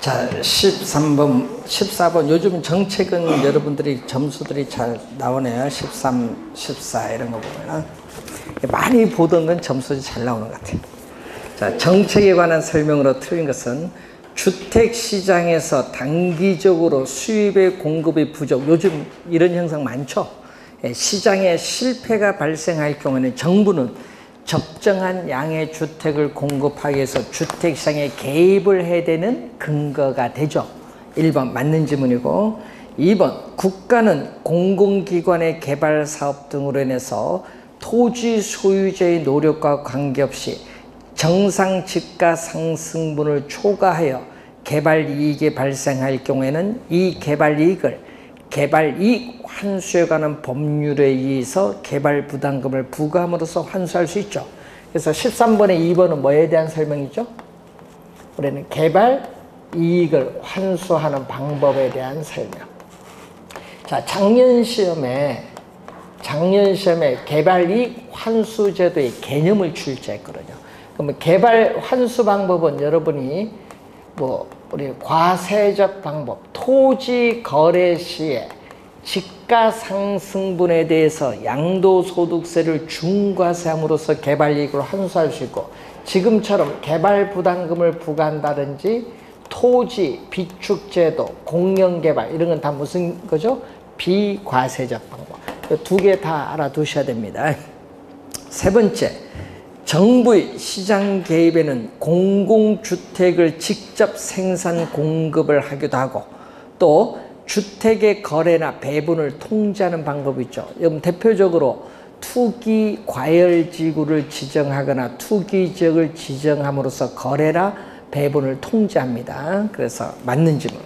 자, 14번. 요즘 정책은 여러분들이 점수들이 잘 나오네요. 13, 14 이런 거 보면은. 많이 보던 건 점수가 잘 나오는 것 같아요. 자, 정책에 관한 설명으로 틀린 것은 주택시장에서 단기적으로 수입의 공급이 부족. 요즘 이런 현상 많죠. 시장에 실패가 발생할 경우에는 정부는 적정한 양의 주택을 공급하기 위해서 주택시장에 개입을 해야 되는 근거가 되죠. 1번 맞는 지문이고, 2번 국가는 공공기관의 개발사업 등으로 인해서 토지 소유자의 노력과 관계없이 정상 지가 상승분을 초과하여 개발이익이 발생할 경우에는 이 개발이익을 개발이익 환수에 관한 법률에 의해서 개발부담금을 부과함으로써 환수할 수 있죠. 그래서 13번의 2번은 뭐에 대한 설명이죠? 우리는 개발이익을 환수하는 방법에 대한 설명. 자, 작년 시험에 개발이익 환수제도의 개념을 출제했거든요. 그러면 개발 환수 방법은 여러분이 우리 과세적 방법, 토지 거래 시에 지가 상승분에 대해서 양도소득세를 중과세함으로써 개발이익을 환수할 수 있고, 지금처럼 개발부담금을 부과한다든지 토지 비축제도, 공영개발 이런 건 다 무슨 거죠? 비과세적 방법. 두 개 다 알아두셔야 됩니다. 세 번째, 정부의 시장 개입에는 공공주택을 직접 생산 공급을 하기도 하고, 또 주택의 거래나 배분을 통제하는 방법이 있죠. 여러분 대표적으로 투기 과열지구를 지정하거나 투기지역을 지정함으로써 거래나 배분을 통제합니다. 그래서 맞는 질문.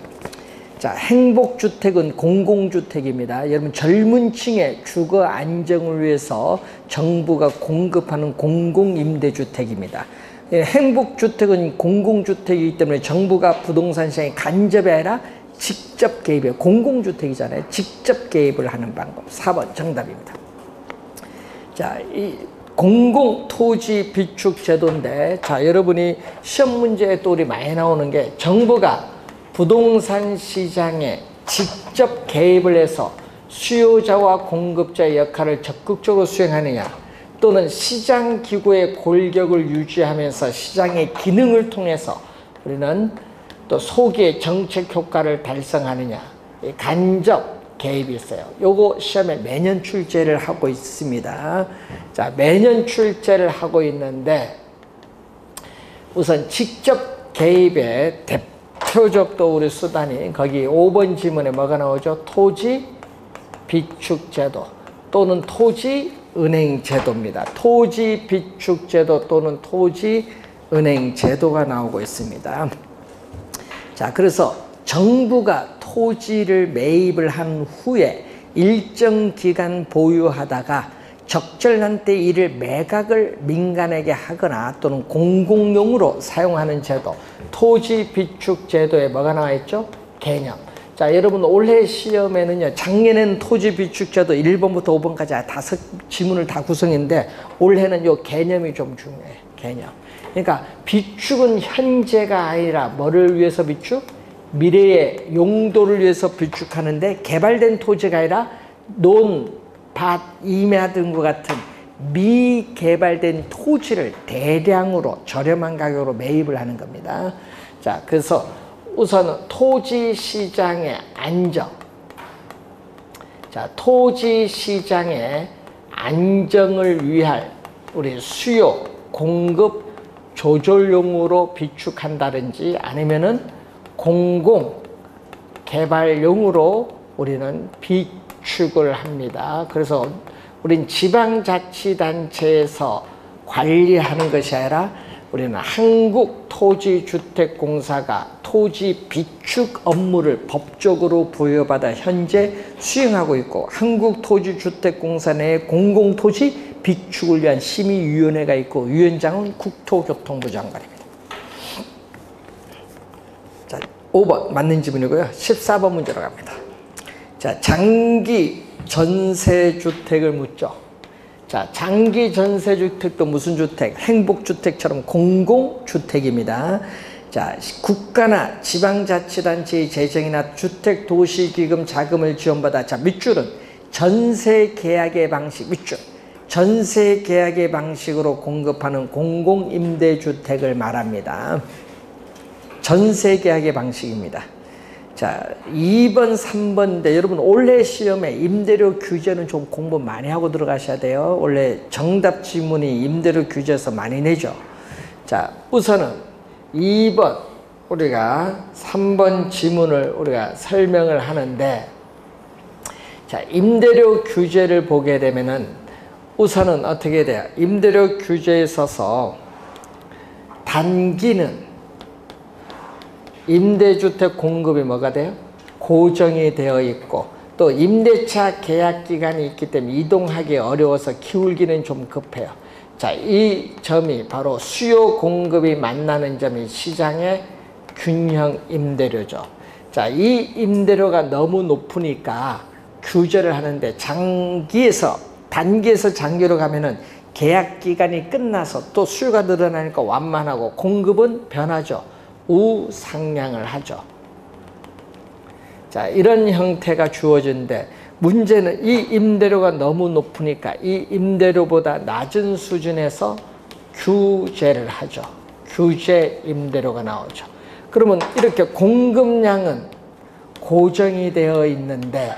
자, 행복주택은 공공주택입니다. 여러분 젊은 층의 주거 안정을 위해서 정부가 공급하는 공공임대주택입니다. 행복주택은 공공주택이기 때문에 정부가 부동산 시장에 간접이 아니라 직접 개입해요. 공공주택이잖아요. 직접 개입을 하는 방법. 4번 정답입니다. 자, 이 공공토지 비축제도인데, 자, 여러분이 시험 문제에 또 우리 많이 나오는 게 정부가 부동산 시장에 직접 개입을 해서 수요자와 공급자의 역할을 적극적으로 수행하느냐, 또는 시장기구의 골격을 유지하면서 시장의 기능을 통해서 우리는 또 소기의 정책 효과를 달성하느냐, 간접 개입이 있어요. 요거 시험에 매년 출제를 하고 있습니다. 자, 매년 출제를 하고 있는데, 우선 직접 개입의 대표적 또 우리 수단이 거기 5번 지문에 뭐가 나오죠? 토지 비축제도 또는 토지은행제도입니다. 토지 비축제도 또는 토지은행제도가 나오고 있습니다. 자, 그래서 정부가 토지를 매입을 한 후에 일정 기간 보유하다가 적절한 때 이를 매각을 민간에게 하거나 또는 공공용으로 사용하는 제도, 토지 비축 제도에 뭐가 나와 있죠? 개념. 자, 여러분 올해 시험에는요, 작년에는 토지 비축 제도 1번부터 5번까지 5 지문을 다 구성했는데, 올해는 요 개념이 좀 중요해요. 개념. 그러니까 비축은 현재가 아니라 뭐를 위해서 비축? 미래의 용도를 위해서 비축하는데, 개발된 토지가 아니라 논, 밭, 임야 등과 같은 미개발된 토지를 대량으로 저렴한 가격으로 매입을 하는 겁니다. 자, 그래서 우선 토지 시장의 안정. 자, 토지 시장의 안정을 위할 우리 수요, 공급 조절용으로 비축한다든지 아니면은 공공 개발용으로 우리는 비축을 합니다. 그래서 우린 지방자치단체에서 관리하는 것이 아니라 우리는 한국토지주택공사가 토지 비축 업무를 법적으로 부여받아 현재 수행하고 있고, 한국토지주택공사 내에 공공토지 비축을 위한 심의위원회가 있고, 위원장은 국토교통부 장관입니다. 자, 5번 맞는 지문이고요. 14번 문제로 갑니다. 자, 장기 전세주택을 묻죠. 자, 장기 전세주택도 무슨 주택? 행복주택처럼 공공주택입니다. 자, 국가나 지방자치단체의 재정이나 주택도시기금 자금을 지원받아, 자, 밑줄은 전세계약의 방식, 밑줄. 전세계약의 방식으로 공급하는 공공임대주택을 말합니다. 전세계약의 방식입니다. 자, 2번, 3번인데 여러분 올해 시험에 임대료 규제는 좀 공부 많이 하고 들어가셔야 돼요. 원래 정답 지문이 임대료 규제에서 많이 내죠. 자, 우선은 2번 우리가 3번 지문을 우리가 설명을 하는데, 자, 임대료 규제를 보게 되면은 우선은 어떻게 돼요? 임대료 규제에 있어서 단기는 임대주택 공급이 뭐가 돼요? 고정이 되어 있고, 또 임대차 계약 기간이 있기 때문에 이동하기 어려워서 키우기는 좀 급해요. 자, 이 점이 바로 수요 공급이 만나는 점이 시장의 균형 임대료죠. 자, 이 임대료가 너무 높으니까 규제를 하는데, 단기에서 장기로 가면은 계약 기간이 끝나서 또 수요가 늘어나니까 완만하고 공급은 변하죠. 우상향을 하죠. 자, 이런 형태가 주어지는데, 문제는 이 임대료가 너무 높으니까 이 임대료보다 낮은 수준에서 규제를 하죠. 규제 임대료가 나오죠. 그러면 이렇게 공급량은 고정이 되어 있는데,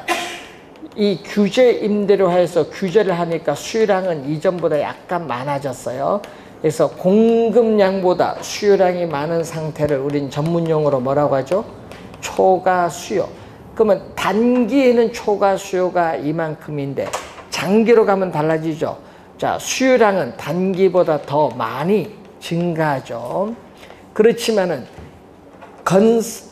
이 규제 임대료 하에서 규제를 하니까 수요량은 이전보다 약간 많아졌어요. 그래서 공급량보다 수요량이 많은 상태를 우린 전문용어로 뭐라고 하죠? 초과 수요. 그러면 단기에는 초과 수요가 이만큼인데 장기로 가면 달라지죠. 자, 수요량은 단기보다 더 많이 증가하죠. 그렇지만은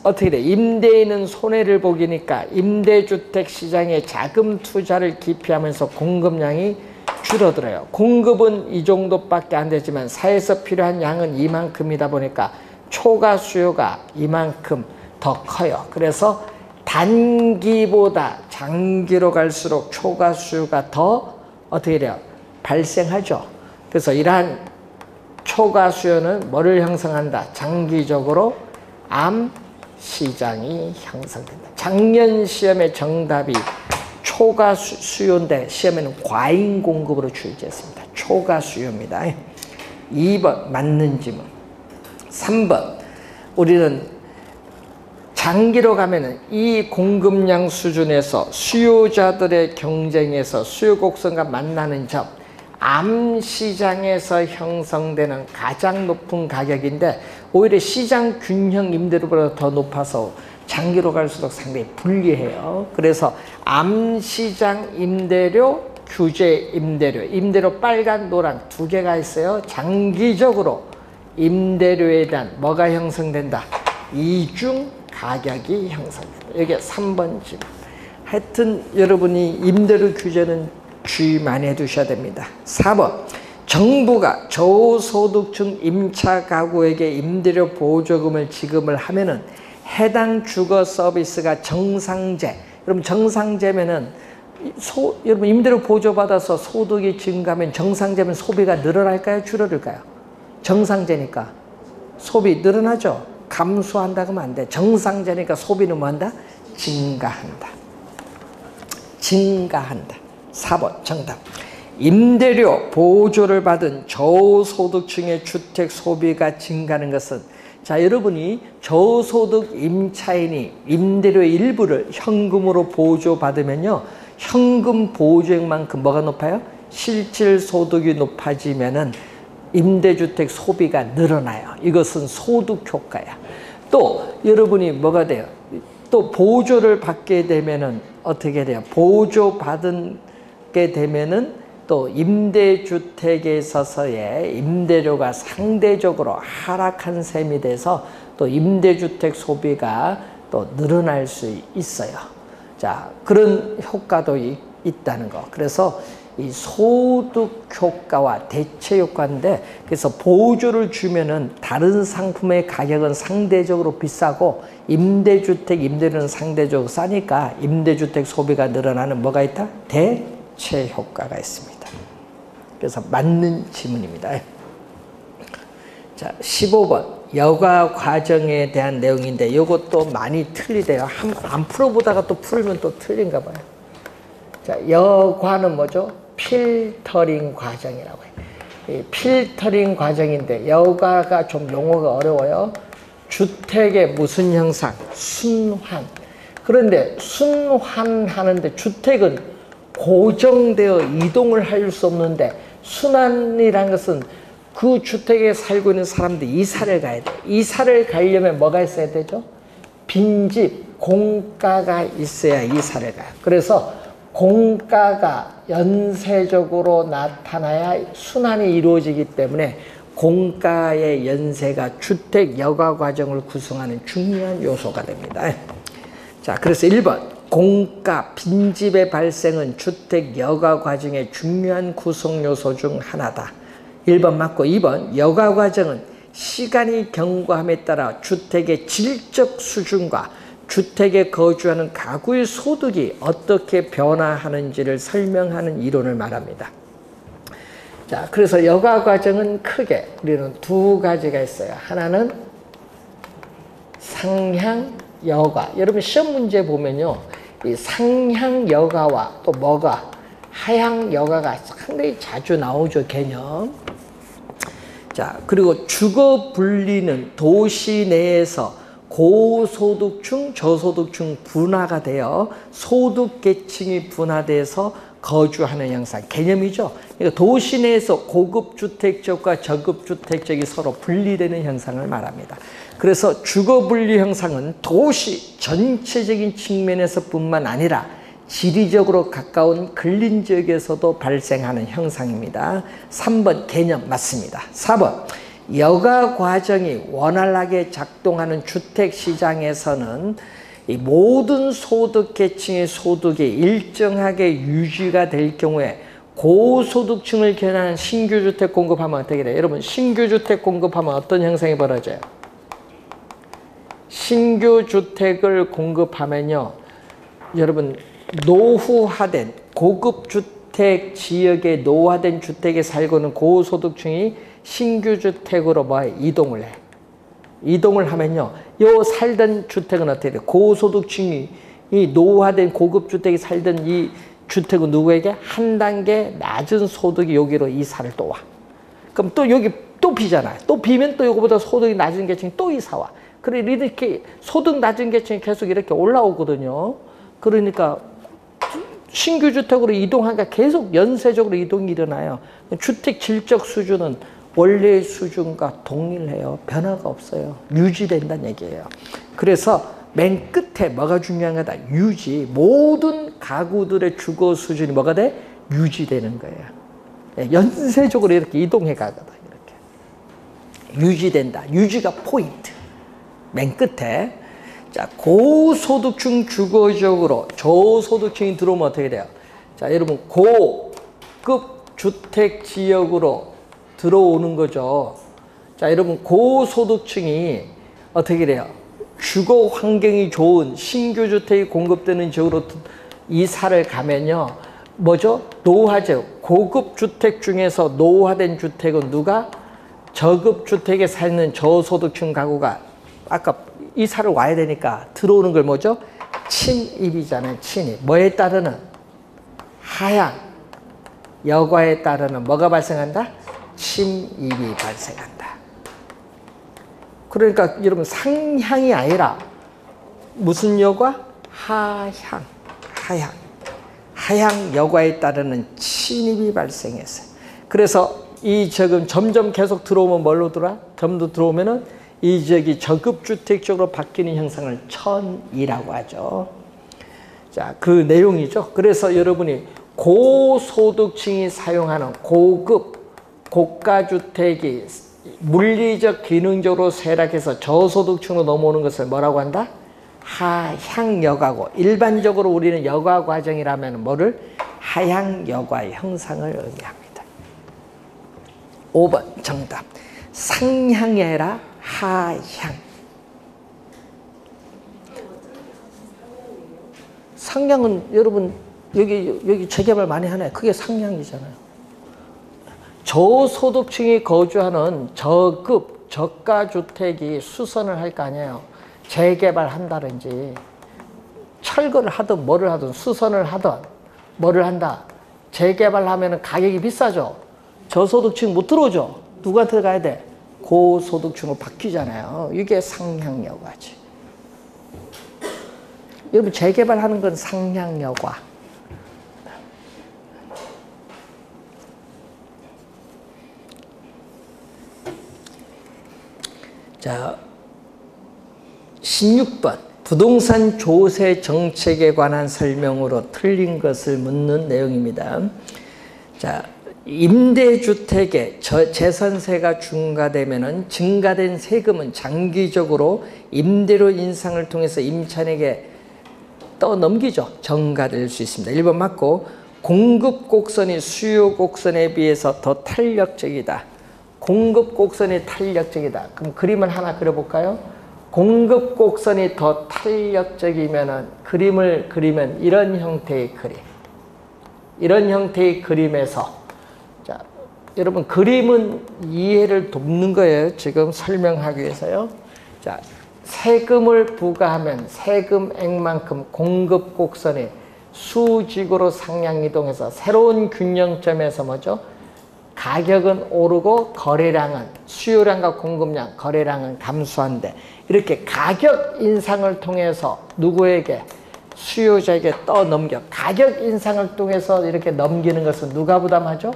어떻게 돼? 임대인은 손해를 보기니까 임대주택 시장에 자금 투자를 기피하면서 공급량이 줄어들어요. 공급은 이 정도밖에 안 되지만 사회에서 필요한 양은 이만큼이다 보니까 초과 수요가 이만큼 더 커요. 그래서 단기보다 장기로 갈수록 초과 수요가 더 어떻게 돼요? 발생하죠. 그래서 이러한 초과 수요는 뭐를 형성한다? 장기적으로 암 시장이 형성된다. 작년 시험의 정답이 초과 수요인데 시험에는 과잉 공급으로 출제했습니다. 초과 수요입니다. 2번 맞는 지문. 3번 우리는 장기로 가면은 이 공급량 수준에서 수요자들의 경쟁에서 수요 곡선과 만나는 점, 암 시장에서 형성되는 가장 높은 가격인데 오히려 시장 균형 임대료보다 더 높아서 장기로 갈수록 상당히 불리해요. 그래서 암 시장 임대료, 규제 임대료, 임대료 빨간, 노란 두 개가 있어요. 장기적으로 임대료에 대한 뭐가 형성된다? 이중 가격이 형성된다. 이게 3번 질문. 하여튼 여러분이 임대료 규제는 주의 많이 해두셔야 됩니다. 4번 정부가 저소득층 임차 가구에게 임대료 보조금을 지급을 하면은 해당 주거 서비스가 정상제. 여러분 정상제면은 여러분 임대료 보조받아서 소득이 증가하면 정상제면 소비가 늘어날까요? 줄어들까요? 정상제니까 소비 늘어나죠. 감소한다 그러면 안 돼. 정상제니까 소비는 뭐한다? 증가한다. 증가한다. 4번 정답. 임대료 보조를 받은 저소득층의 주택 소비가 증가하는 것은, 자, 여러분이 저소득 임차인이 임대료의 일부를 현금으로 보조받으면요, 현금 보조액만큼 뭐가 높아요? 실질 소득이 높아지면은 임대주택 소비가 늘어나요. 이것은 소득 효과야. 또 여러분이 뭐가 돼요? 또 보조를 받게 되면은 어떻게 돼요? 보조받게 되면은 또 임대주택에 있어서의 임대료가 상대적으로 하락한 셈이 돼서 또 임대주택 소비가 또 늘어날 수 있어요. 자, 그런 효과도 있다는 거. 그래서 이 소득 효과와 대체 효과인데, 그래서 보조를 주면은 다른 상품의 가격은 상대적으로 비싸고 임대주택 임대료는 상대적으로 싸니까 임대주택 소비가 늘어나는 뭐가 있다? 대체 효과가 있습니다. 그래서 맞는 지문입니다. 자, 15번 여가 과정에 대한 내용인데 이것도 많이 틀리대요. 안 풀어보다가 또 풀면 또 틀린가 봐요. 자, 여과는 뭐죠? 필터링 과정이라고 해요. 이 필터링 과정인데 여가가 좀 용어가 어려워요. 주택의 무슨 형상? 순환. 그런데 순환하는데 주택은 고정되어 이동을 할 수 없는데 순환이라는 것은 그 주택에 살고 있는 사람들이 이사를 가야 돼. 이사를 가려면 뭐가 있어야 되죠? 빈집, 공가가 있어야 이사를 가요. 그래서 공가가 연쇄적으로 나타나야 순환이 이루어지기 때문에 공가의 연쇄가 주택 여가 과정을 구성하는 중요한 요소가 됩니다. 자, 그래서 1번 공가, 빈집의 발생은 주택 여가 과정의 중요한 구성 요소 중 하나다. 1번 맞고 2번 여가 과정은 시간이 경과함에 따라 주택의 질적 수준과 주택에 거주하는 가구의 소득이 어떻게 변화하는지를 설명하는 이론을 말합니다. 자, 그래서 여가 과정은 크게 우리는 두 가지가 있어요. 하나는 상향 여가. 여러분 시험 문제 보면요, 이 상향 여가와 또 뭐가 하향 여가가 상당히 자주 나오죠, 개념. 자, 그리고 주거 분리는 도시 내에서 고소득층, 저소득층 분화가 되어 소득 계층이 분화돼서 거주하는 형상, 개념이죠. 그러니까 도시 내에서 고급 주택적과 저급 주택적이 서로 분리되는 현상을 말합니다. 그래서 주거 분리 형상은 도시 전체적인 측면에서뿐만 아니라 지리적으로 가까운 근린 지역에서도 발생하는 형상입니다. 3번 개념 맞습니다. 4번 여가 과정이 원활하게 작동하는 주택 시장에서는 이 모든 소득 계층의 소득이 일정하게 유지가 될 경우에 고소득층을 겨냥한 신규 주택 공급하면 어떻게 돼요? 여러분 신규 주택 공급하면 어떤 현상이 벌어져요? 신규 주택을 공급하면요, 여러분 노후화된 고급 주택 지역에 노후화된 주택에 살고 있는 고소득층이 신규 주택으로 이동을 해. 이동을 하면요, 요 살던 주택은 어떻게 돼요? 고소득층이 이 노후화된 고급 주택에 살던 이 주택은 누구에게? 한 단계 낮은 소득이 여기로 이사를 또 와. 그럼 또 여기 또 비잖아요. 또 비면 또 이거보다 소득이 낮은 계층이 또 이사 와. 그래 이렇게 소득 낮은 계층이 계속 이렇게 올라오거든요. 그러니까 신규 주택으로 이동하니까 계속 연쇄적으로 이동이 일어나요. 주택 질적 수준은 원래의 수준과 동일해요. 변화가 없어요. 유지된다는 얘기예요. 그래서 맨 끝에 뭐가 중요한 거다? 유지. 모든 가구들의 주거 수준이 뭐가 돼? 유지되는 거예요. 연쇄적으로 이렇게 이동해 가거든. 이렇게 유지된다. 유지가 포인트. 맨 끝에. 자, 고소득층 주거지역으로 저소득층이 들어오면 어떻게 돼요? 자, 여러분 고급 주택 지역으로 들어오는 거죠. 자, 여러분 고소득층이 어떻게 돼요? 주거 환경이 좋은 신규 주택이 공급되는 지역으로 이사를 가면요, 뭐죠? 노후화지역, 고급 주택 중에서 노후화된 주택은 누가? 저급 주택에 사는 저소득층 가구가 아까 이사를 와야 되니까 들어오는 걸 뭐죠? 침입이잖아요. 침입. 뭐에 따르는? 하향 여가에 따르는 뭐가 발생한다? 침입이 발생한다. 그러니까 여러분 상향이 아니라 무슨 여가? 하향. 하향 여가에 따르는 침입이 발생했어요. 그래서 이 지역은 점점 계속 들어오면 뭘로 들어와? 점점 들어오면은 이 지역이 저급주택 쪽으로 바뀌는 형상을 천이라고 하죠. 자, 그 내용이죠. 그래서 여러분이 고소득층이 사용하는 고급 고가주택이 물리적 기능적으로 쇠락해서 저소득층으로 넘어오는 것을 뭐라고 한다? 하향 여가고, 일반적으로 우리는 여가 과정이라면 뭐를? 하향 여가의 형상을 의미합니다. 5번 정답. 상향이 아니라 하향. 상향은 여러분 여기 재개발 많이 하나요? 그게 상향이잖아요. 저소득층이 거주하는 저급 저가주택이 수선을 할 거 아니에요. 재개발한다든지 철거를 하든 뭐를 하든 수선을 하든 뭐를 한다. 재개발하면 가격이 비싸죠. 저소득층 못 들어오죠. 누구한테 가야 돼? 고소득층으로 바뀌잖아요. 이게 상향여과지. 여러분 재개발하는 건 상향여과. 자, 16번 부동산 조세 정책에 관한 설명으로 틀린 것을 묻는 내용입니다. 자, 임대주택에 재산세가 중과되면은 증가된 세금은 장기적으로 임대료 인상을 통해서 임차인에게 떠넘기죠. 전가될 수 있습니다. 1번 맞고, 공급 곡선이 수요 곡선에 비해서 더 탄력적이다. 공급 곡선이 탄력적이다. 그럼 그림을 하나 그려볼까요? 공급 곡선이 더 탄력적이면은 그림을 그리면 이런 형태의 그림. 이런 형태의 그림에서, 자, 여러분 그림은 이해를 돕는 거예요. 지금 설명하기 위해서요. 자, 세금을 부과하면 세금액만큼 공급 곡선이 수직으로 상향 이동해서 새로운 균형점에서 뭐죠? 가격은 오르고 거래량은, 수요량과 공급량, 거래량은 감소한데, 이렇게 가격 인상을 통해서 누구에게? 수요자에게 떠넘겨. 가격 인상을 통해서 이렇게 넘기는 것은 누가 부담하죠?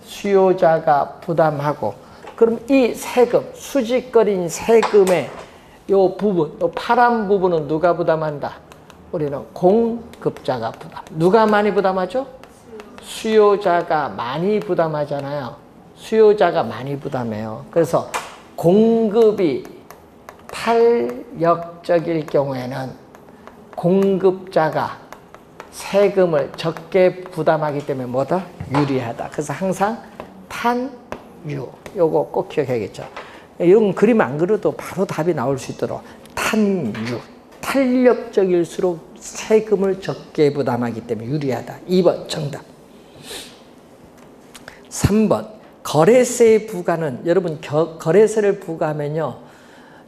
수요자가 부담하고. 그럼 이 세금, 수직거린 세금의 요 부분, 요 파란 부분은 누가 부담한다? 우리는 공급자가 부담. 누가 많이 부담하죠? 수요자가 많이 부담하잖아요. 수요자가 많이 부담해요. 그래서 공급이 탄력적일 경우에는 공급자가 세금을 적게 부담하기 때문에 뭐다? 유리하다. 그래서 항상 탄유. 요거 꼭 기억해야겠죠. 이런 그림 안 그려도 바로 답이 나올 수 있도록 탄유. 탄력적일수록 세금을 적게 부담하기 때문에 유리하다. 2번 정답. 3번 거래세 부과는, 여러분 거래세를 부과하면요,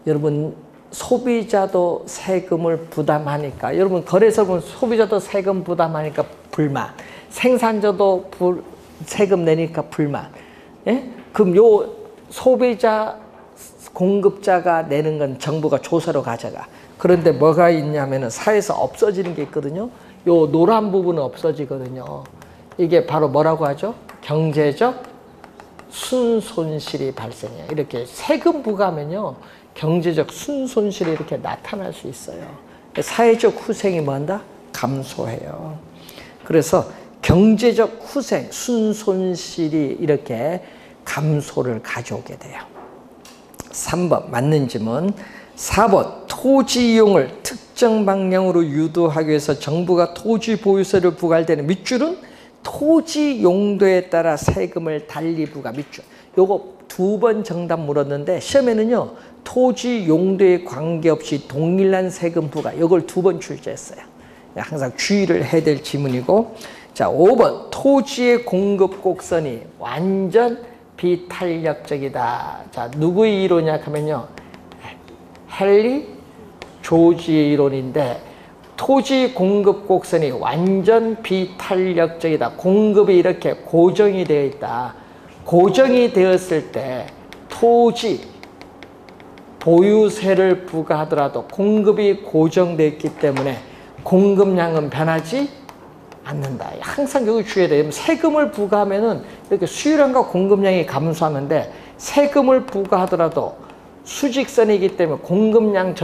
여러분 소비자도 세금을 부담하니까, 여러분 거래세 보면 소비자도 세금 부담하니까 불만, 생산자도 세금 내니까 불만. 예? 그럼 요 소비자 공급자가 내는 건 정부가 조세로 가져가. 그런데 뭐가 있냐면은 사회에서 없어지는 게 있거든요. 요 노란 부분은 없어지거든요. 이게 바로 뭐라고 하죠? 경제적 순손실이 발생해요. 이렇게 세금 부과하면요, 경제적 순손실이 이렇게 나타날 수 있어요. 사회적 후생이 뭐한다? 감소해요. 그래서 경제적 후생, 순손실이 이렇게 감소를 가져오게 돼요. 3번 맞는 질문. 4번 토지 이용을 특정 방향으로 유도하기 위해서 정부가 토지 보유세를 부과할 때는 밑줄은 토지 용도에 따라 세금을 달리 부과. 밑줄. 요거 2번 정답 물었는데 시험에는요, 토지 용도에 관계없이 동일한 세금 부과, 요걸 2번 출제했어요. 항상 주의를 해야 될 지문이고. 자, 5번 토지의 공급 곡선이 완전 비탄력적이다. 자, 누구의 이론이냐 하면요, 헨리 조지의 이론인데, 토지 공급 곡선이 완전 비탄력적이다. 공급이 이렇게 고정이 되어 있다. 고정이 되었을 때 토지 보유세를 부과하더라도 공급이 고정되어 있기 때문에 공급량은 변하지 않는다. 항상 여기 주의해야 돼요. 세금을 부과하면은 이렇게 수요량과 공급량이 감소하는데, 세금을 부과하더라도 수직선이기 때문에 공급량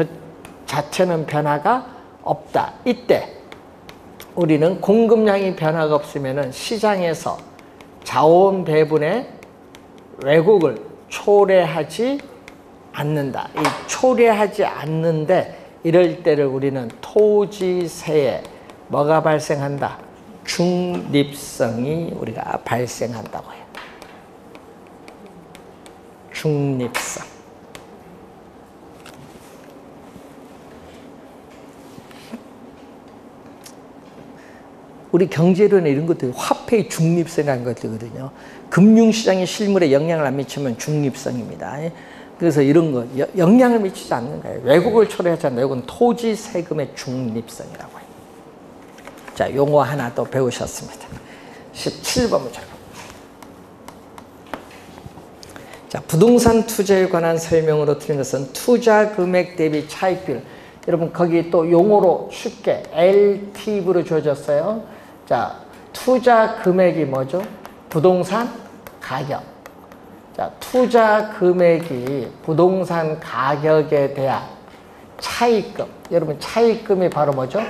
자체는 변화가 없다. 이때 우리는 공급량이 변화가 없으면은 시장에서 자원 배분의 왜곡을 초래하지 않는다. 이 초래하지 않는데, 이럴 때를 우리는 토지세에 뭐가 발생한다? 중립성이 우리가 발생한다고 해요. 중립성. 우리 경제론에 이런 것들, 화폐의 중립성이라는 것들거든요. 금융시장의 실물에 영향을 안 미치면 중립성입니다. 그래서 이런 거 영향을 미치지 않는 거예요. 외국을 초래하지 않는 외국은 토지 세금의 중립성이라고 해요. 자, 용어 하나 더 배우셨습니다. 17번 문제. 자, 부동산 투자에 관한 설명으로 드린 것은 투자 금액 대비 차익비율. 여러분 거기 또 용어로 쉽게 LTV로 주어졌어요. 자, 투자 금액이 뭐죠? 부동산 가격. 자, 투자 금액이 부동산 가격에 대한 차익금. 여러분 차익금이 바로 뭐죠?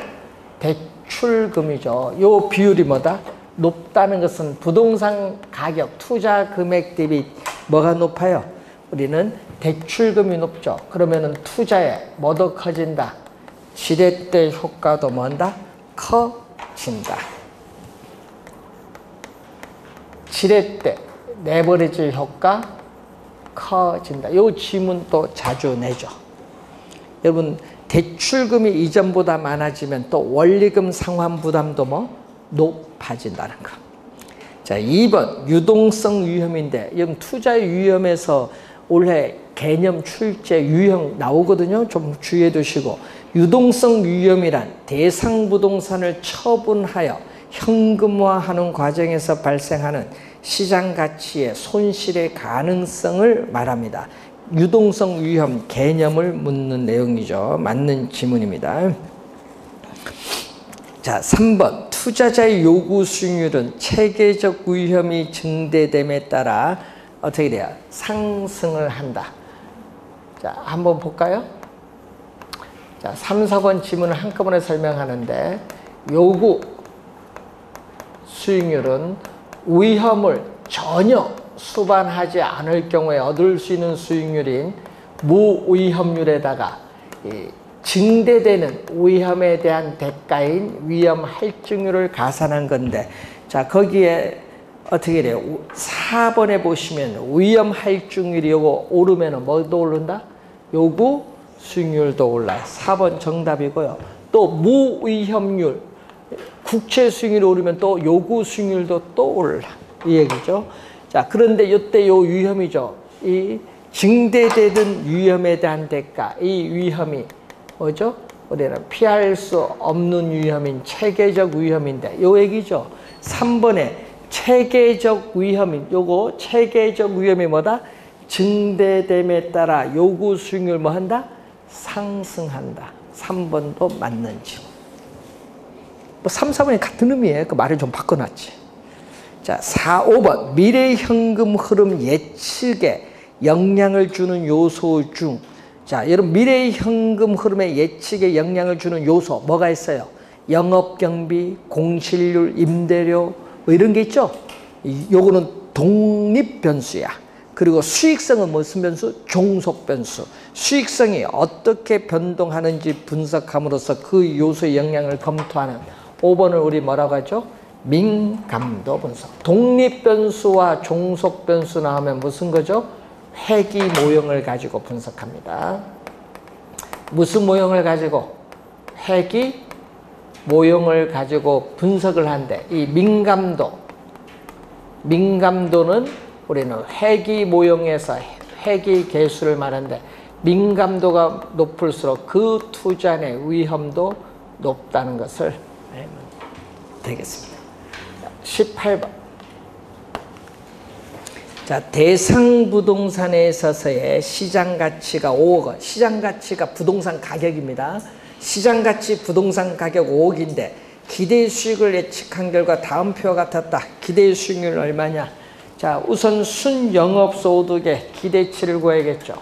대출금이죠. 요 비율이 뭐다? 높다는 것은 부동산 가격, 투자 금액 대비 뭐가 높아요? 우리는 대출금이 높죠. 그러면은 투자에 뭐도 커진다? 지렛대 효과도 뭔다? 커진다. 지렛대, 레버리지 효과 커진다. 이 질문 또 자주 내죠. 여러분 대출금이 이전보다 많아지면 또 원리금 상환 부담도 뭐 높아진다는 거. 자, 2번 유동성 위험인데 여러분 투자의 위험에서 올해 개념 출제 유형 나오거든요. 좀 주의해 두시고 유동성 위험이란 대상 부동산을 처분하여 현금화하는 과정에서 발생하는 시장 가치의 손실의 가능성을 말합니다. 유동성 위험 개념을 묻는 내용이죠. 맞는 지문입니다. 자, 3번 투자자의 요구 수익률은 체계적 위험이 증대됨에 따라 어떻게 돼요? 상승을 한다. 자, 한번 볼까요? 자, 3, 4번 지문을 한꺼번에 설명하는데 요구 수익률은 위험을 전혀 수반하지 않을 경우에 얻을 수 있는 수익률인 무위험률에다가 증대되는 위험에 대한 대가인 위험 할증률을 가산한 건데, 자, 거기에 어떻게 돼요? 4번에 보시면 위험 할증률이 요거 오르면 뭐도 오른다? 요구 수익률도 올라요. 4번 정답이고요. 또 무위험률, 국채 수익률이 오르면 또 요구 수익률도 또 올라. 이 얘기죠. 자, 그런데 이때 요 위험이죠. 이 증대되는 위험에 대한 대가, 이 위험이 뭐죠? 우리는 피할 수 없는 위험인 체계적 위험인데 요 얘기죠. 3번에 체계적 위험인 요거 체계적 위험이 뭐다? 증대됨에 따라 요구 수익률 뭐 한다? 상승한다. 3번도 맞는 질문. 뭐 3, 4번이 같은 의미예요. 그 말을 좀 바꿔놨지. 자, 4, 5번 미래 현금 흐름 예측에 영향을 주는 요소 중, 자, 여러분 미래 현금 흐름의 예측에 영향을 주는 요소 뭐가 있어요? 영업 경비, 공실률, 임대료 뭐 이런 게 있죠. 요거는 독립 변수야. 그리고 수익성은 무슨 변수? 종속 변수. 수익성이 어떻게 변동하는지 분석함으로써 그 요소의 영향을 검토하는 5번을 우리 뭐라고 하죠? 민감도 분석. 독립 변수와 종속 변수 나오면 무슨 거죠? 회귀 모형을 가지고 분석합니다. 무슨 모형을 가지고? 회귀 모형을 가지고 분석을 한대. 이 민감도는 우리는 회귀 모형에서 회귀 개수를 말하는데 민감도가 높을수록 그 투자의 위험도 높다는 것을 알면 되겠습니다. 18번. 자, 대상 부동산에 있어서의 시장 가치가 5억 원. 시장 가치가 부동산 가격입니다. 시장 가치 부동산 가격 5억인데 기대 수익을 예측한 결과 다음 표와 같았다. 기대 수익률 얼마냐? 자, 우선 순 영업소득의 기대치를 구해야겠죠.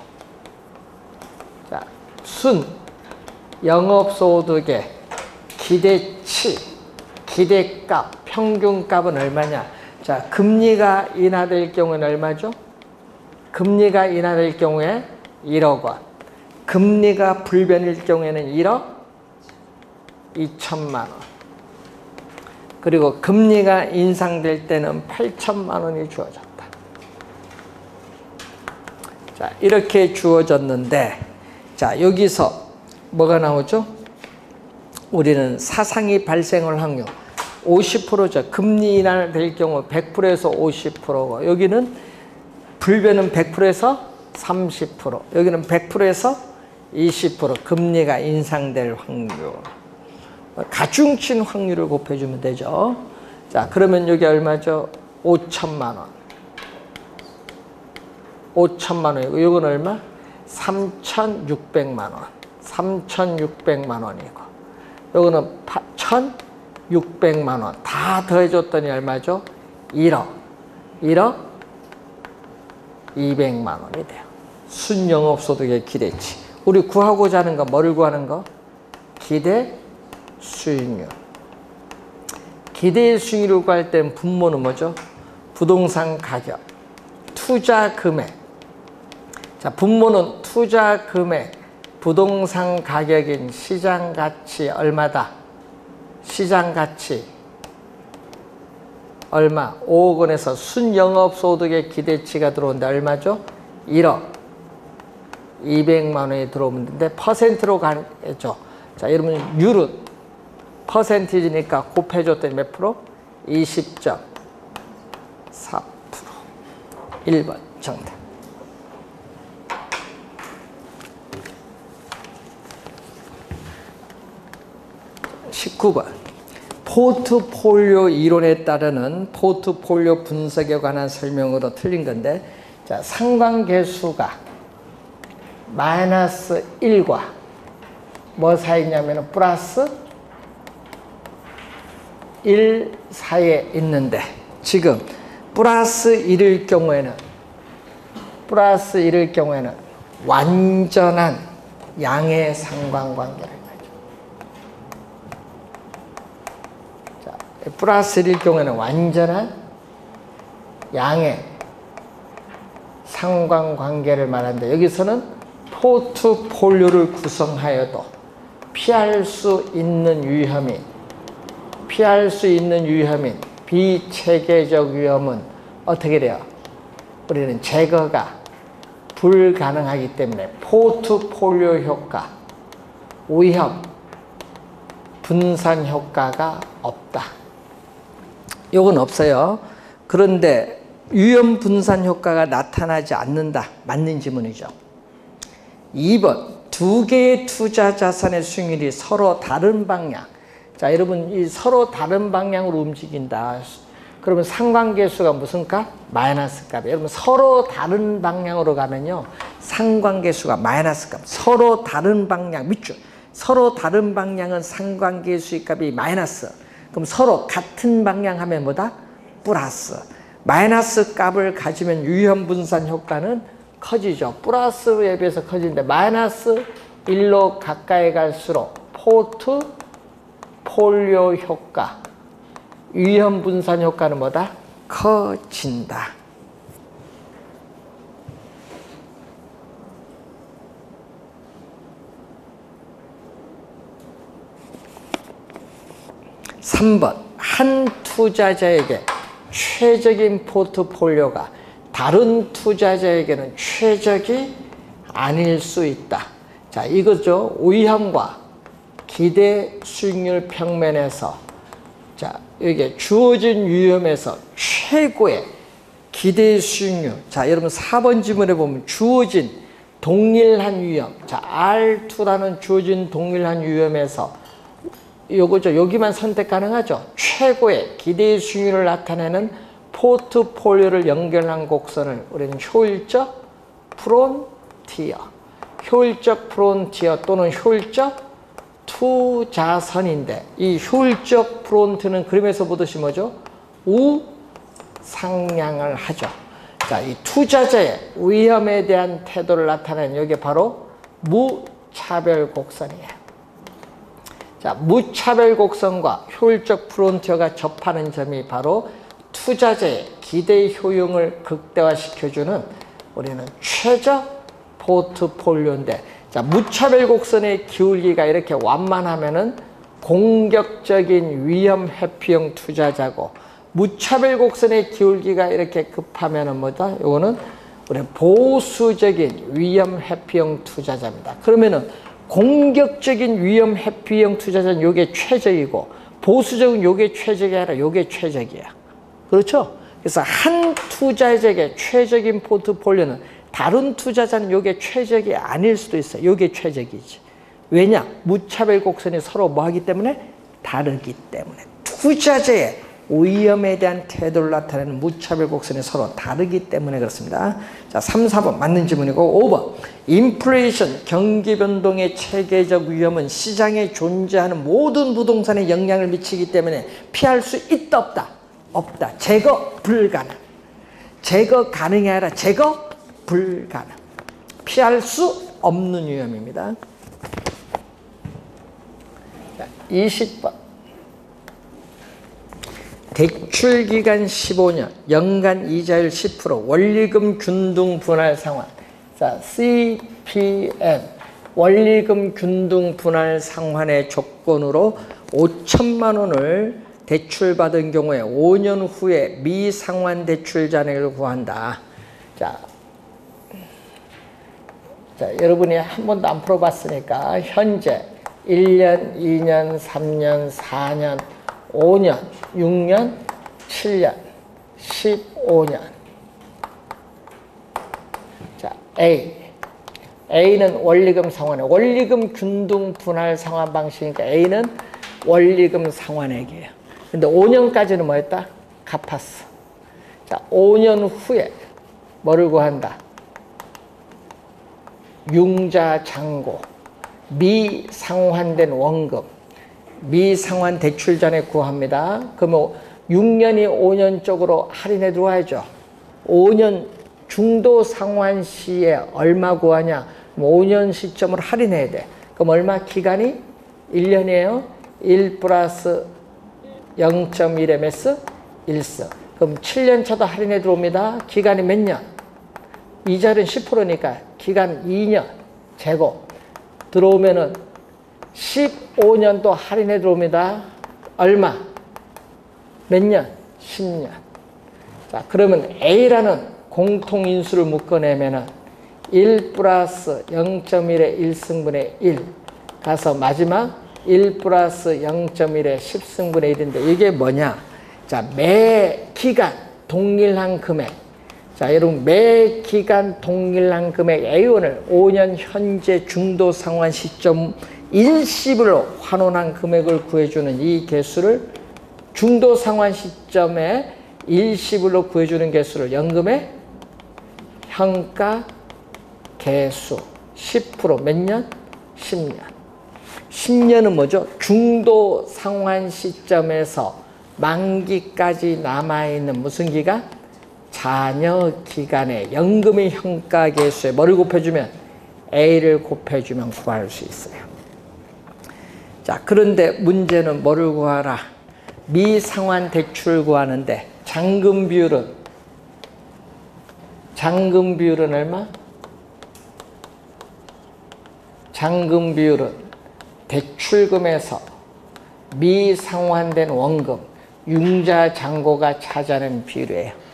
자, 순 영업소득의 기대치, 기대값, 평균값은 얼마냐? 자, 금리가 인하될 경우는 얼마죠? 금리가 인하될 경우에 1억 원. 금리가 불변일 경우에는 1억 2천만 원. 그리고 금리가 인상될 때는 8천만 원이 주어졌다. 자, 이렇게 주어졌는데, 자, 여기서 뭐가 나오죠? 우리는 사상이 발생할 확률 50%죠. 금리 인하될 경우 100%에서 50%고, 여기는 불변은 100%에서 30%. 여기는 100%에서 20% 금리가 인상될 확률. 가중친 확률을 곱해주면 되죠. 자, 그러면 여기 얼마죠? 5천만 원. 5천만 원이고, 이건 얼마? 3,600만 원. 3,600만 원이고, 요거는 1,600만 원. 다 더해줬더니 얼마죠? 1억. 1억 200만 원이 돼요. 순영업소득의 기대치. 우리 구하고자 하는 거, 뭐를 구하는 거? 기대 수익률. 기대 수익률을 구할 때는 분모는 뭐죠? 부동산 가격, 투자 금액. 자, 분모는 투자 금액, 부동산 가격인 시장 가치 얼마다? 시장 가치 얼마? 5억 원에서 순영업소득의 기대치가 들어오는데 얼마죠? 1억 200만 원이 들어오면 되는데 퍼센트로 가겠죠. 자, 여러분 율은 퍼센티지니까 곱해줬더니 몇 프로? 20.4%. 1번 정답. 19번. 포트폴리오 이론에 따르는 포트폴리오 분석에 관한 설명으로 틀린 건데, 자, 상관계수가 마이너스 1과 뭐 사이냐면 플러스 1 사이에 있는데, 지금 플러스 1일 경우에는 완전한 양의 상관관계를 가죠. 자, 플러스 1일 경우에는 완전한 양의 상관관계를 말하는데, 여기서는 포트폴리오를 구성하여도 피할 수 있는 위험인 비체계적 위험은 어떻게 돼요? 우리는 제거가 불가능하기 때문에 포트폴리오 효과, 위험, 분산 효과가 없다. 요건 없어요. 그런데 위험 분산 효과가 나타나지 않는다. 맞는 지문이죠. 2번. 두 개의 투자 자산의 수익률이 서로 다른 방향. 자, 여러분, 이 서로 다른 방향으로 움직인다. 그러면 상관계수가 무슨 값? 마이너스 값이에요. 여러분, 서로 다른 방향으로 가면요, 상관계수가 마이너스 값. 서로 다른 방향, 밑줄. 서로 다른 방향은 상관계수의 값이 마이너스. 그럼 서로 같은 방향 하면 뭐다? 플러스. 마이너스 값을 가지면 위험 분산 효과는 커지죠. 플러스에 비해서 커지는데, 마이너스 1로 가까이 갈수록 포트폴리오 효과, 위험 분산 효과는 뭐다? 커진다. (3번) 한 투자자에게 최적인 포트폴리오가 다른 투자자에게는 최적이 아닐 수 있다. 자, 이거죠. 위험과 기대 수익률 평면에서, 자, 여기 주어진 위험에서 최고의 기대 수익률. 자, 여러분 4번 지문에 보면 주어진 동일한 위험. 자, R2라는 주어진 동일한 위험에서 요거죠. 여기만 선택 가능하죠. 최고의 기대 수익률을 나타내는 포트폴리오를 연결한 곡선을 우리는 효율적 프론티어, 효율적 프론티어 또는 효율적 투자선인데, 이 효율적 프론트는 그림에서 보듯이 뭐죠? 우상향을 하죠. 자, 이 투자자의 위험에 대한 태도를 나타내는 여기 바로 무차별 곡선이에요. 자, 무차별 곡선과 효율적 프론티어가 접하는 점이 바로 투자자의 기대 효용을 극대화시켜주는 우리는 최적 포트폴리오인데, 자, 무차별 곡선의 기울기가 이렇게 완만하면은 공격적인 위험 회피형 투자자고, 무차별 곡선의 기울기가 이렇게 급하면은 뭐다? 요거는 우리 보수적인 위험 회피형 투자자입니다. 그러면은 공격적인 위험 회피형 투자자는 요게 최적이고, 보수적인 요게 최적이 아니라 요게 최적이야. 그렇죠? 그래서 한 투자자에게 최적인 포트폴리오는 다른 투자자는 이게 최적이 아닐 수도 있어요. 이게 최적이지. 왜냐? 무차별 곡선이 서로 뭐 하기 때문에? 다르기 때문에. 투자자의 위험에 대한 태도를 나타내는 무차별 곡선이 서로 다르기 때문에 그렇습니다. 자, 3, 4번 맞는 질문이고 5번. 인플레이션, 경기 변동의 체계적 위험은 시장에 존재하는 모든 부동산에 영향을 미치기 때문에 피할 수 있다 없다? 없다. 제거 불가능. 제거 가능이 아니라 제거 불가능. 피할 수 없는 위험입니다. 자, 20번. 대출기간 15년, 연간 이자율 10%, 원리금 균등 분할 상환. 자, CPN, 원리금 균등 분할 상환의 조건으로 5천만 원을 대출받은 경우에 5년 후에 미상환 대출 잔액을 구한다. 자, 여러분이 한 번도 안 풀어봤으니까 현재 1년, 2년, 3년, 4년, 5년, 6년, 7년, 15년. 자, A는 원리금 상환액. 원리금 균등 분할 상환 방식이니까 A는 원리금 상환액이에요. 근데 5년까지는 뭐였다? 갚았어. 자, 5년 후에 뭐를 구한다? 융자 잔고, 미상환된 원금, 미상환 대출 잔액 구합니다. 그러면 6년이 5년 쪽으로 할인해 들어와야죠. 5년 중도 상환 시에 얼마 구하냐? 5년 시점으로 할인해야 돼. 그럼 얼마? 기간이 1년이에요. 1 플러스 0.1ms 1스. 그럼 7년 차도 할인해 들어옵니다. 기간이 몇 년? 이자율은 10%니까 기간 2년 제곱. 들어오면은 15년도 할인해 들어옵니다. 얼마? 몇 년? 10년. 자, 그러면 A라는 공통인수를 묶어내면은 1 플러스 0.1의 1승분의 1 가서 마지막 1 플러스 0.1의 10승분의 1인데 이게 뭐냐? 자, 매 기간 동일한 금액. 자, 여러분 매 기간 동일한 금액 A1을 5년 현재 중도 상환 시점 일시불로 환원한 금액을 구해주는 이 개수를 중도 상환 시점에 일시불로 구해주는 개수를 연금의 현가 개수 10% 몇 년? 10년. 10년은 뭐죠? 중도 상환 시점에서 만기까지 남아있는 무슨 기간? 잔여 기간에 연금의 현가 개수에 뭐를 곱해주면? A를 곱해주면 구할 수 있어요. 자, 그런데 문제는 뭐를 구하라? 미상환 대출 구하는데 잔금 비율은 얼마? 잔금 비율은 대출금에서 미상환된 원금, 융자 잔고가 차지하는 비율이에요.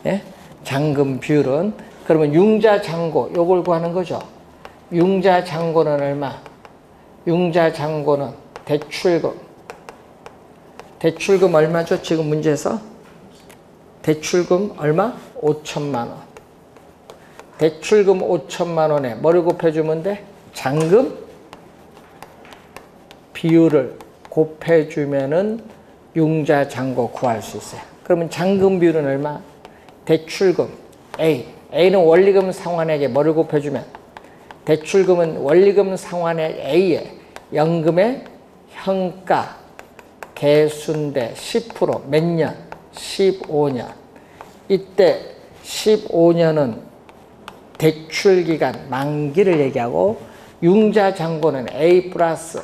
예? 잔금 비율은. 그러면 융자 잔고 요걸 구하는 거죠. 융자 잔고는 얼마? 융자 잔고는 대출금 얼마죠? 지금 문제에서 대출금 얼마? 5천만 원. 대출금 5천만 원에 뭐를 곱해주면 돼? 잔금 비율을 곱해주면은 융자 잔고 구할 수 있어요. 그러면 잔금 비율은 얼마? 대출금 A는 원리금 상환액에 뭐를 곱해주면? 대출금은 원리금 상환액 A에 연금의 현가 개수인데 10% 몇 년? 15년. 이때 15년은 대출기간 만기를 얘기하고 융자 잔고는 A 플러스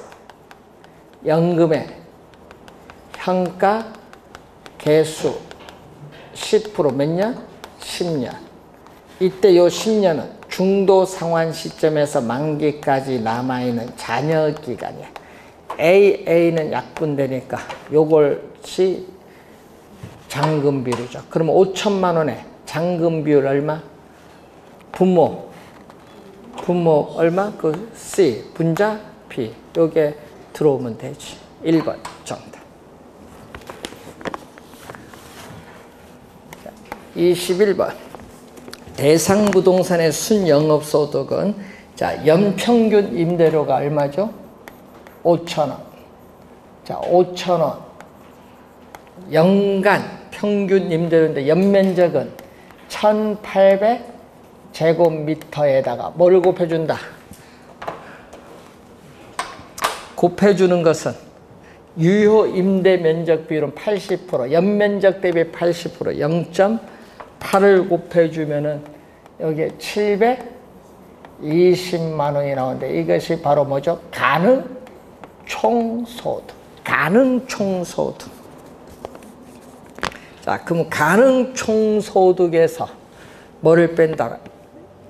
연금의 현가 개수 10% 몇 년? 10년. 이때 요 10년은 중도 상환 시점에서 만기까지 남아있는 잔여 기간이야. A는 약분되니까 요것이 잔금 비율이죠. 그러면 5천만 원에 잔금 비율 얼마? 부모 얼마? 그 C 분자 B 요게 들어오면 되지. 1번 정답. 21번 대상 부동산의 순영업소득은 자, 연평균 임대료가 얼마죠? 5,000원. 자, 5,000원. 연간 평균 임대료인데 연면적은 1,800제곱미터에다가 뭘 곱해준다? 곱해주는 것은 유효 임대 면적 비율은 80%, 연면적 대비 80%, 0.8을 곱해주면은 여기에 720만 원이 나오는데 이것이 바로 뭐죠? 가능 총소득. 가능 총소득. 자, 그럼 가능 총소득에서 뭐를 뺀다?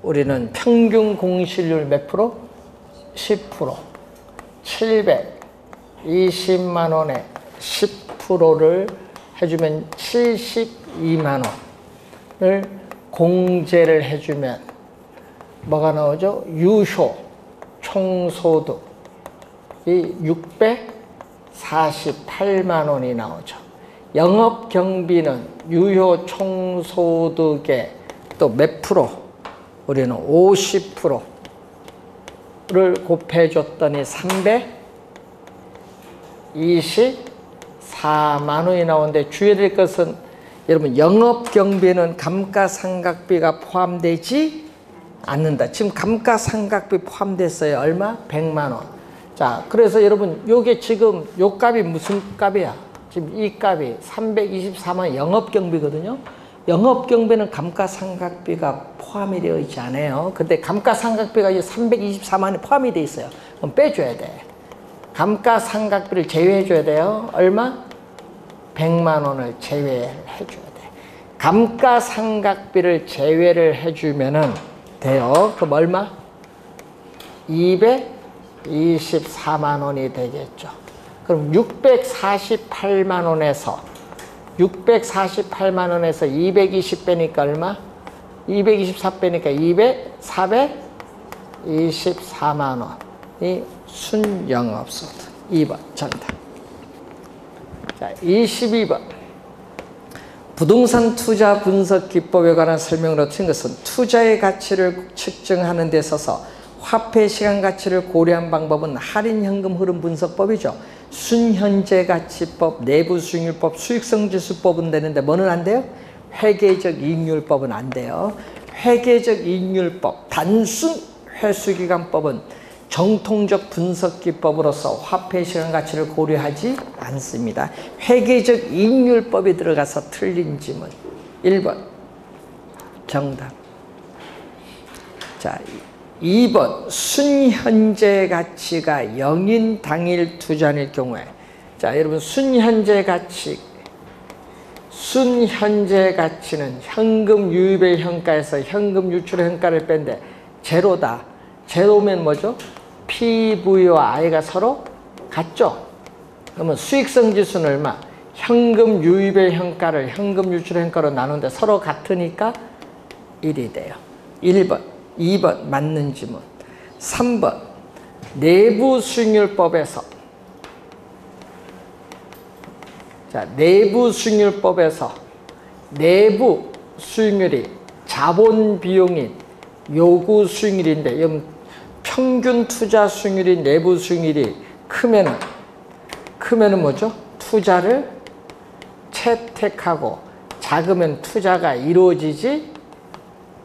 우리는 평균 공실률 몇 프로? 10%. 720만 원에 10%를 해주면 72만 원을 공제를 해주면 뭐가 나오죠? 유효 총소득이 648만 원이 나오죠. 영업경비는 유효 총소득의 또 몇 프로? 우리는 50%를 곱해줬더니 324만 원이 나오는데 주의해야 될 것은 여러분 영업경비는 감가상각비가 포함되지 않는다. 지금 감가상각비 포함됐어요. 얼마? 100만 원. 자, 그래서 여러분 요게 지금 요 값이 무슨 값이야? 지금 이 값이 324만 원 영업경비거든요. 영업경비는 감가상각비가 포함이 되어 있지 않아요. 근데 감가상각비가 324만 원에 포함이 되어 있어요. 그럼 빼줘야 돼. 감가상각비를 제외해 줘야 돼요. 얼마? 100만 원을 제외해 줘야 돼. 감가상각비를 제외를 해주면은 돼요. 그럼 얼마? 224만 원이 되겠죠. 그럼 648만 원에서 220 빼니까 얼마? 224 빼니까 424만 원이 순영업소득. 2번 정답. 자, 22번. 부동산 투자 분석 기법에 관한 설명으로 튼 것은 투자의 가치를 측정하는 데 있어서 화폐 시간 가치를 고려한 방법은 할인 현금 흐름 분석법이죠. 순현재 가치법, 내부 수익률법, 수익성 지수법은 되는데 뭐는 안 돼요? 회계적 이익률법은 안 돼요. 회계적 이익률법, 단순 회수기간법은 정통적 분석기법으로서 화폐 시간 가치를 고려하지 않습니다. 회계적 이익률법이 들어가서 틀린 지문. 1번 정답. 자, 2번 순현재 가치가 영인 당일 투자일 경우에, 자 여러분 순현재 가치는 현금 유입의 현가에서 현금 유출의 현가를 뺀데 제로다. 제로면 뭐죠? PV와 I가 서로 같죠? 그러면 수익성 지수는 얼마? 현금 유입의 현가를 현금 유출의 현가로 나누는데 서로 같으니까 1이 돼요. 1번. 2번 맞는 지문. 3번 내부 수익률법에서, 자 내부 수익률법에서 내부 수익률이 자본 비용인 요구 수익률인데 여러분 평균 투자 수익률이 내부 수익률이 크면은 뭐죠? 투자를 채택하고 작으면 투자가 이루어지지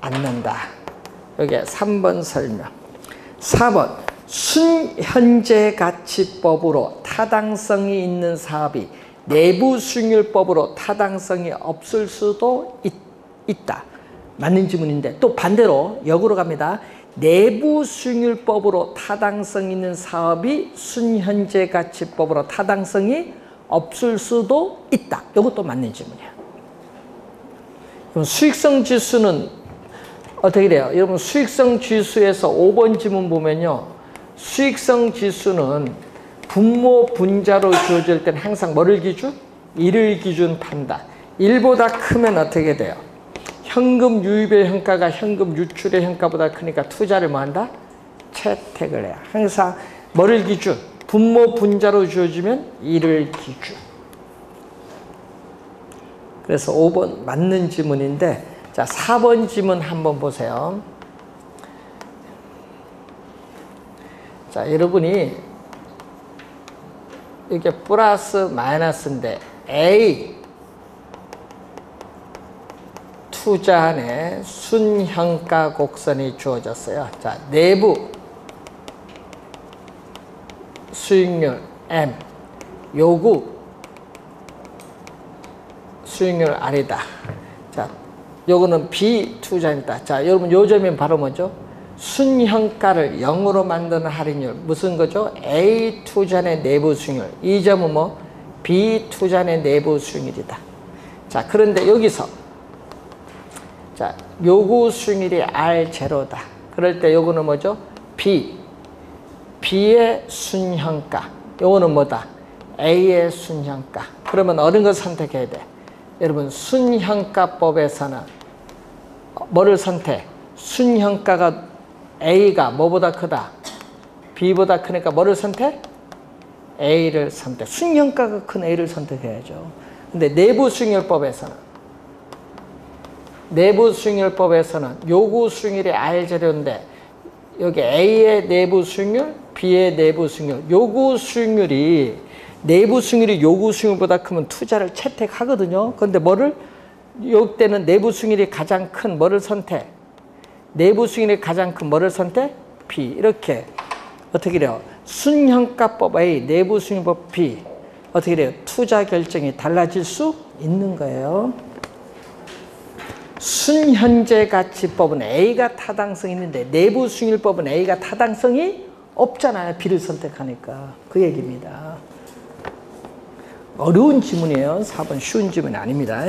않는다. 여기에 3번 설명. 4번 순현재 가치법으로 타당성이 있는 사업이 내부 수익률법으로 타당성이 없을 수도 있다. 맞는 지문인데 또 반대로 역으로 갑니다. 내부 수익률법으로 타당성 있는 사업이 순현재 가치법으로 타당성이 없을 수도 있다. 이것도 맞는 지문이야. 그럼 수익성 지수는 어떻게 돼요? 여러분 수익성 지수에서 5번 지문 보면요. 수익성 지수는 분모 분자로 주어질 때는 항상 뭐를 기준? 1을 기준 판다. 1보다 크면 어떻게 돼요? 현금 유입의 현가가 현금 유출의 현가보다 크니까 투자를 뭐 한다? 채택을 해요. 항상 뭐를 기준? 분모 분자로 주어지면 1을 기준. 그래서 5번 맞는 지문인데 자, 4번 지문 한번 보세요. 자, 여러분이 이게 플러스 마이너스인데 A 투자안에 순현가 곡선이 주어졌어요. 자, 내부 수익률 M, 요구 수익률 R이다. 자, 요거는 B 투자입니다. 자, 여러분 요 점이 바로 뭐죠? 순현가를 0으로 만드는 할인율. 무슨 거죠? A 투자의 내부 수익률. 이 점은 뭐? B 투자의 내부 수익률이다. 자, 그런데 여기서 자, 요구 수익률이 R0다. 그럴 때 요거는 뭐죠? B의 순현가. 요거는 뭐다? A의 순현가. 그러면 어느 걸 선택해야 돼? 여러분, 순현가법에서는 뭐를 선택? 순현가가 A가 뭐보다 크다? B보다 크니까 뭐를 선택? A를 선택. 순현가가 큰 A를 선택해야죠. 근데 내부 수익률법에서는 요구 수익률이 R0인데 여기 A의 내부 수익률, B의 내부 수익률. 요구 수익률이 내부 수익률이 요구 수익률보다 크면 투자를 채택하거든요. 그런데 요때는 내부 수익률이 가장 큰 뭐를 선택? 내부 수익률이 가장 큰 뭐를 선택? B. 이렇게 어떻게 돼요? 순현가법 A, 내부 수익률법 B. 어떻게 돼요? 투자 결정이 달라질 수 있는 거예요. 순현재가치법은 A가 타당성이 있는데 내부 수익률법은 A가 타당성이 없잖아요. B를 선택하니까. 그 얘기입니다. 어려운 지문이에요. 4번 쉬운 지문이 아닙니다.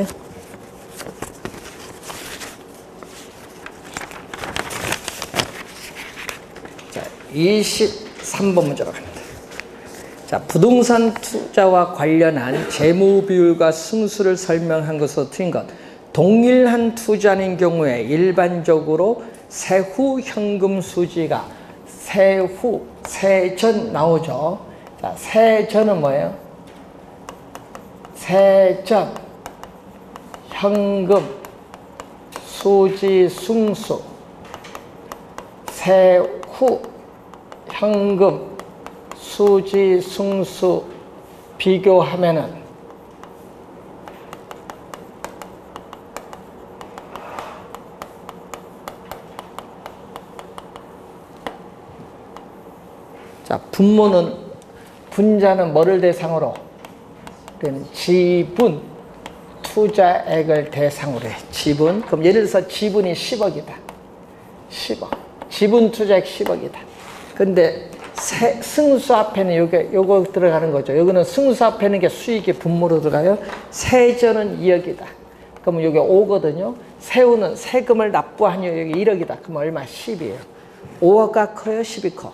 자, 23번 문제로 갑니다. 자, 부동산 투자와 관련한 재무 비율과 승수를 설명한 것으로 틀린 것. 동일한 투자인 경우에 일반적으로 세후 현금 수지가 세전 나오죠. 자, 세전은 뭐예요? 세전, 현금, 수지, 승수. 세후, 현금, 수지, 승수 비교하면은 자, 분자는 뭐를 대상으로? 지분, 투자액을 대상으로 해. 지분. 그럼 예를 들어서 지분이 10억이다. 10억. 지분 투자액 10억이다. 근데 승수 앞에는 요거 들어가는 거죠. 여기는 승수 앞에는 게 수익이 분모로 들어가요. 세전은 2억이다. 그러면 여기 5거든요. 세후는 세금을 납부한 여기 1억이다. 그럼 얼마? 10이에요. 5억가 커요? 10이 커?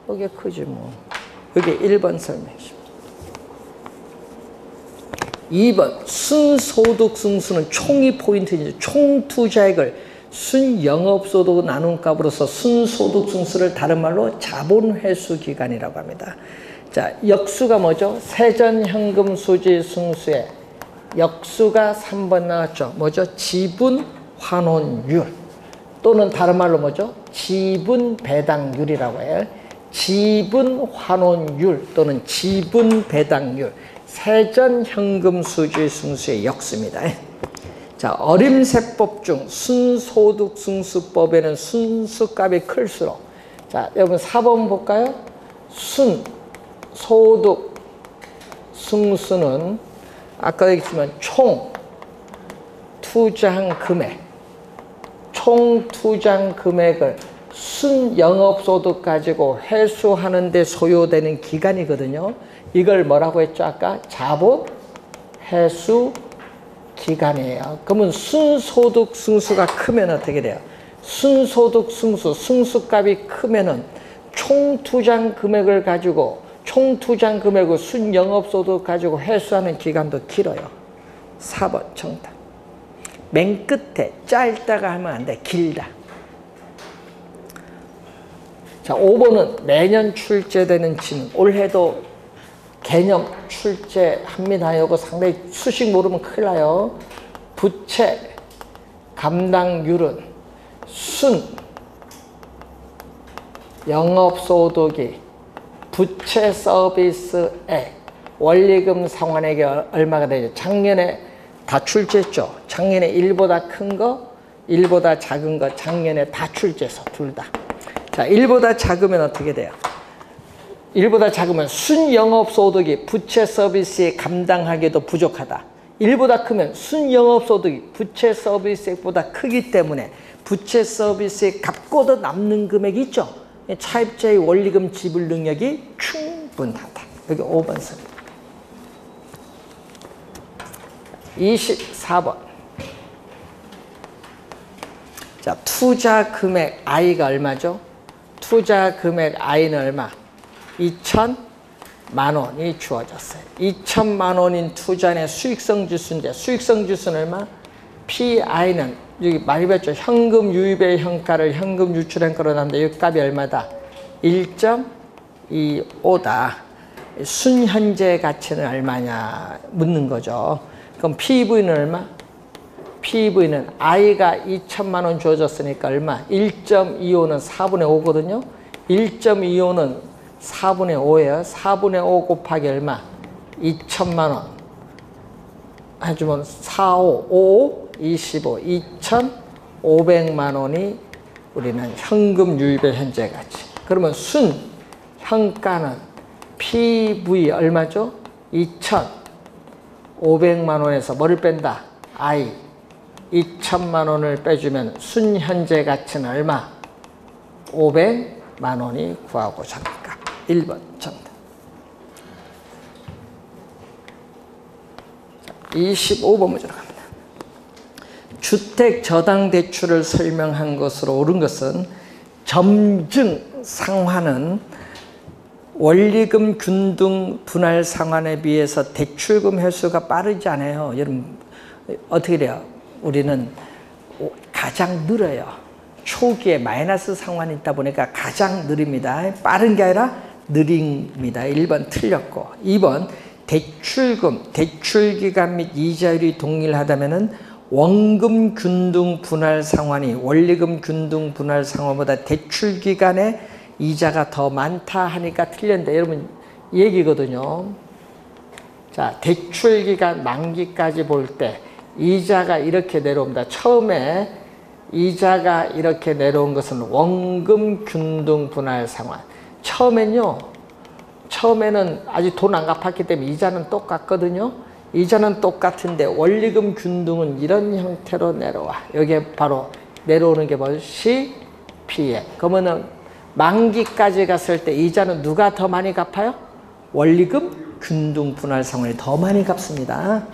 여기 크지 뭐. 여기 1번 설명이죠. 2번 순소득 승수는 총이 포인트이죠. 총 투자액을 순영업소득 나눈 값으로서 순소득 승수를 다른 말로 자본회수 기간이라고 합니다. 자, 역수가 뭐죠? 세전 현금 수지 승수에 역수가 3번 나왔죠. 뭐죠? 지분 환원율 또는 다른 말로 뭐죠? 지분 배당률이라고 해요. 지분 환원율 또는 지분 배당률. 세전 현금 수지 승수의 역수입니다. 자, 어림세법 중 순소득 승수법에는 순수값이 클수록. 자, 여러분 4번 볼까요? 순소득 승수는 아까 얘기했지만 총 투자한 금액, 총 투자한 금액을 순영업소득 가지고 회수하는 데 소요되는 기간이거든요. 이걸 뭐라고 했죠? 아까 자본회수 기간이에요. 그러면 순소득 승수가 크면 어떻게 돼요? 순소득 승수, 승수값이 크면은 총 투자한 금액을 가지고 총 투자한 금액을 순영업소득 가지고 회수하는 기간도 길어요. 4번 정답. 맨 끝에 짧다가 하면 안 돼. 길다. 자, 5번은 매년 출제되는 지문. 올해도 개념 출제합니다. 이거 상당히 수식 모르면 큰일 나요. 부채, 감당률은 순 영업소득이 부채 서비스액 원리금 상환액이 얼마가 되죠? 작년에 다 출제했죠. 작년에 1보다 큰 거, 1보다 작은 거 작년에 다 출제해서 둘 다. 자, 1보다 작으면 어떻게 돼요? 1보다 작으면 순영업소득이 부채 서비스액 감당하기에도 부족하다. 1보다 크면 순영업소득이 부채 서비스액보다 크기 때문에 부채 서비스액 갚고도 남는 금액이 있죠. 차입자의 원리금 지불 능력이 충분하다. 여기 5번 씁니다. 24번. 자, 투자 금액 I가 얼마죠? 투자 금액 I는 얼마? 2,000만 원이 주어졌어요. 2,000만 원인 투자의 수익성 지수인데 수익성 지수는 얼마? PI는 여기 많이 봤죠? 현금 유입의 현가를 현금 유출 현가로 나는데 이 값이 얼마다? 1.25다. 순현재 가치는 얼마냐 묻는 거죠. 그럼 PV는 얼마? PV는 I가 2,000만 원 주어졌으니까 얼마? 1.25는 4분의 5거든요. 1.25는 4분의 5예요. 4분의 5 곱하기 얼마? 2,000만 원. 해주면 4, 5, 5, 25, 2,500만 원이 우리는 현금 유입의 현재 가치. 그러면 순 현가는 PV 얼마죠? 2,500만 원에서 뭐를 뺀다? I 2,000만 원을 빼주면 순 현재 가치는 얼마? 500만 원이 구하고자 합니까? 1번 정답. 25번 문제로 갑니다. 주택 저당 대출을 설명한 것으로 옳은 것은 점증 상환은 원리금 균등 분할 상환에 비해서 대출금 횟수가 빠르지 않아요. 여러분 어떻게 돼요? 우리는 가장 느려요. 초기에 마이너스 상환이 있다 보니까 가장 느립니다. 빠른 게 아니라 느립니다. 1번 틀렸고 2번 대출금, 대출기간 및 이자율이 동일하다면 원금 균등 분할 상환이 원리금 균등 분할 상환보다 대출기간에 이자가 더 많다 하니까 틀렸는데 여러분 이 얘기거든요. 자, 대출기간 만기까지 볼 때 이자가 이렇게 내려옵니다. 처음에 이자가 이렇게 내려온 것은 원금 균등 분할 상환. 처음에는 아직 돈 안 갚았기 때문에 이자는 똑같거든요. 이자는 똑같은데 원리금 균등은 이런 형태로 내려와. 여기에 바로 내려오는 게 뭐지? CPF. 그러면은 만기까지 갔을 때 이자는 누가 더 많이 갚아요? 원리금 균등 분할 상환이 더 많이 갚습니다.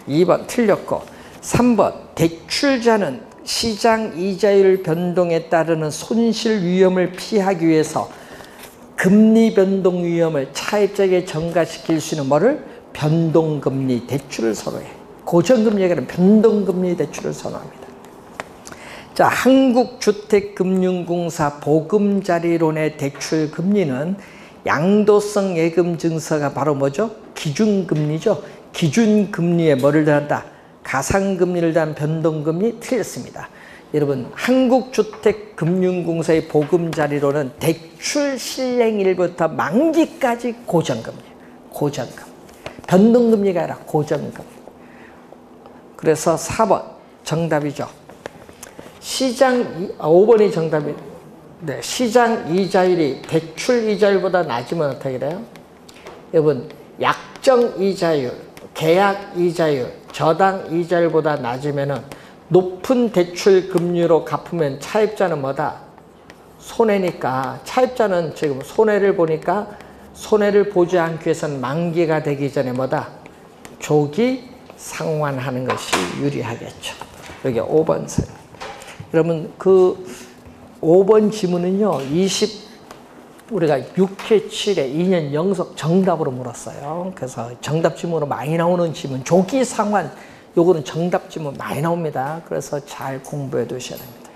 2번 틀렸고 3번 대출자는 시장 이자율 변동에 따르는 손실 위험을 피하기 위해서 금리 변동 위험을 차입자에게 전가시킬 수 있는 뭐를? 변동금리 대출을 선호해. 고정금리에게는 변동금리 대출을 선호합니다. 자, 한국주택금융공사 보금자리론의 대출 금리는 양도성 예금 증서가 바로 뭐죠? 기준금리죠. 기준금리에 뭐를 더한다? 가상금리를 더한 변동금리 틀렸습니다. 여러분 한국주택금융공사의 보금자리론은 대출 실행일부터 만기까지 고정금리, 고정금. 변동금리가 아니라 고정금. 그래서 4번 정답이죠. 5번이 정답이. 네, 시장 이자율이 대출 이자율보다 낮으면 어떻게 돼요? 여러분 약정 이자율, 계약 이자율, 저당 이자율보다 낮으면은 높은 대출 금리로 갚으면 차입자는 뭐다? 손해니까. 차입자는 지금 손해를 보니까 손해를 보지 않기 위해서는 만기가 되기 전에 뭐다? 조기 상환하는 것이 유리하겠죠. 여기 5번 선. 여러분 그 5번 지문은요. 우리가 6회 7회 2년 연속 정답으로 물었어요. 그래서 정답 지문으로 많이 나오는 지문. 조기 상환 요거는 정답 지문 많이 나옵니다. 그래서 잘 공부해 두셔야 됩니다.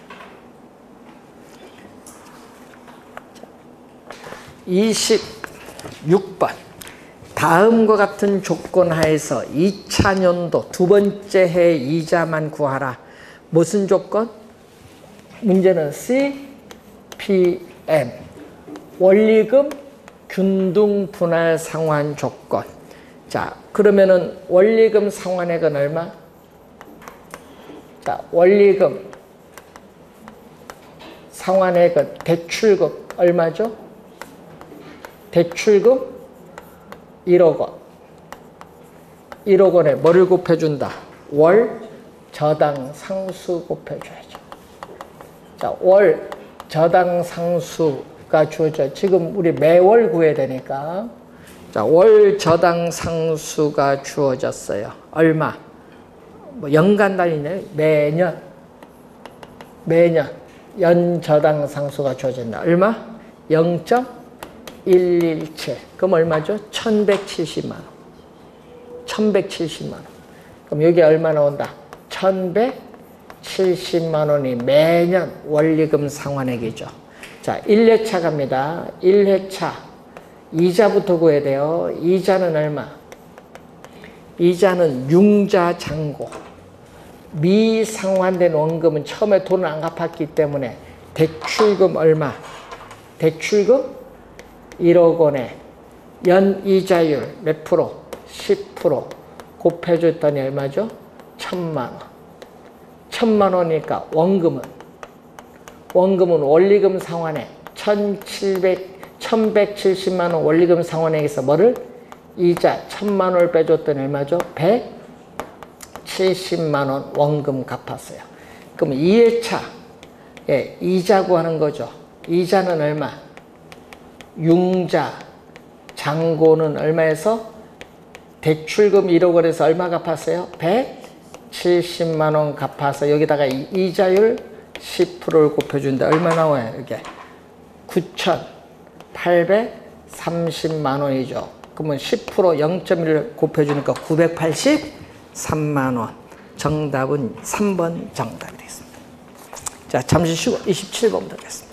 26번 다음과 같은 조건 하에서 2차 년도 두 번째 해 이자만 구하라. 무슨 조건? 문제는 CPM. 원리금 균등 분할 상환 조건. 자, 그러면은 원리금 상환액은 얼마? 자, 원리금 상환액은 대출금 얼마죠? 대출금 1억 원. 1억 원에 뭐를 곱해준다? 월 저당 상수 곱해줘야죠. 자, 월 저당 상수가 주어져. 지금 우리 매월 구해야 되니까. 자, 월 저당 상수가 주어졌어요. 얼마? 뭐 연간 단위네. 매년 연 저당 상수가 주어진다. 얼마? 0.117. 그럼 얼마죠? 1170만 원. 1170만 원. 그럼 여기 얼마 나온다? 1170만 원이 매년 원리금 상환액이죠. 자, 1회차 갑니다. 1회차. 이자부터 구해야 돼요. 이자는 얼마? 이자는 융자 잔고. 미상환된 원금은 처음에 돈을 안 갚았기 때문에 대출금 얼마? 대출금 1억 원에 연이자율 몇 프로? 10% 곱해줬더니 얼마죠? 1000만 원. 1000만 원이니까 원금은 원리금 상환액 1170만 원 원리금 상환액에서 뭐를? 이자 1000만 원을 빼줬더니 얼마죠? 170만 원 원금 갚았어요. 그럼 2회차 이자 구하는 거죠. 이자는 얼마? 융자 잔고는 얼마에서? 대출금 1억 원에서 얼마 갚았어요? 170만 원 갚아서 여기다가 이자율 10%를 곱해준다. 얼마 나와요? 이게 9,830만 원이죠. 그러면 10% 0.1을 곱해주니까 983만 원. 정답은 3번 정답이 되겠습니다. 자, 잠시 쉬고 27번부터 하겠습니다.